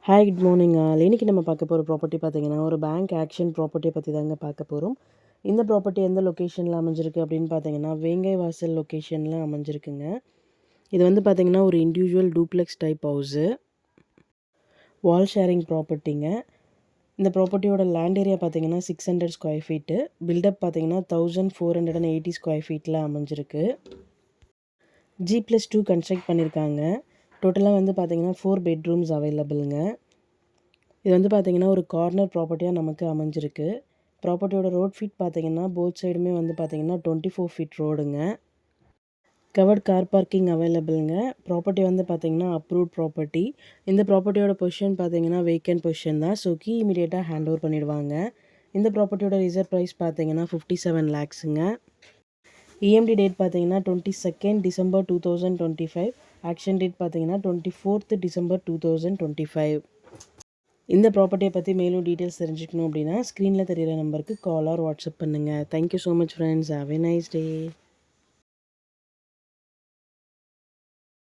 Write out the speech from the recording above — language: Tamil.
Hi good morning. இன்னைக்கு நம்ம பார்க்க போகிற ப்ராப்பர்ட்டி பார்த்தீங்கன்னா ஒரு பேங்க் ஆக்ஷன் ப்ராப்பர்ட்டியை பற்றி தாங்க பார்க்க போகிறோம். இந்த ப்ராப்பர்ட்டி எந்த லொக்கேஷனில் அமைஞ்சிருக்கு அப்படின்னு பார்த்தீங்கன்னா வேங்கை வாசல் லொக்கேஷனில் அமைஞ்சிருக்குங்க. இது வந்து பார்த்தீங்கன்னா ஒரு இண்டிவிஜுவல் டூப்ளெக்ஸ் டைப் ஹவுஸு, வால் ஷேரிங் ப்ராப்பர்ட்டிங்க. இந்த ப்ராப்பர்ட்டியோட லேண்ட் ஏரியா பார்த்தீங்கன்னா 600 ஸ்கொயர் ஃபீட்டு, பில்டப் பார்த்தீங்கன்னா 1480 ஸ்கொயர் ஃபீட்டில் அமைஞ்சிருக்கு. G+2 கன்ஸ்ட்ரக்ட் பண்ணியிருக்காங்க. டோட்டலாக வந்து பார்த்தீங்கன்னா 4 பெட்ரூம்ஸ் அவைலபிளுங்க. இது வந்து பார்த்தீங்கன்னா ஒரு கார்னர் ப்ராப்பர்ட்டியாக நமக்கு அமைஞ்சிருக்கு. ப்ராப்பர்ட்டியோட ரோட் ஃபீட் பார்த்தீங்கன்னா போத் சைடுமே வந்து பார்த்தீங்கன்னா 24 ஃபீட் ரோடுங்க. கவர்ட் கார் பார்க்கிங் அவைலபிளுங்க. ப்ராப்பர்ட்டி வந்து பார்த்தீங்கன்னா அப்ரூவ்ட் ப்ராப்பர்ட்டி. இந்த ப்ராப்பர்ட்டியோட பொசிஷன் பார்த்தீங்கன்னா வேக்கன்ட் பொசிஷன் தான். ஸோ கீ இமீடியட்டாக ஹேண்ட் ஓவர் பண்ணிடுவாங்க. இந்த ப்ராப்பர்ட்டியோட ரிசர்வ் ப்ரைஸ் பார்த்தீங்கன்னா 57 lakhsங்க. இஎம்டி டேட் பார்த்தீங்கன்னா 22nd December 2025. ஆக்ஷன் டேட் பார்த்தீங்கன்னா 24th December 2025. இந்த ப்ராப்பர்ட்டியை பற்றி மேலும் டீட்டெயில்ஸ் தெரிஞ்சுக்கணும் அப்படின்னா ஸ்க்ரீனில் தெரியிற நம்பருக்கு கால் ஆர் வாட்ஸ்அப் பண்ணுங்கள். Thank you so much friends. Have a nice day.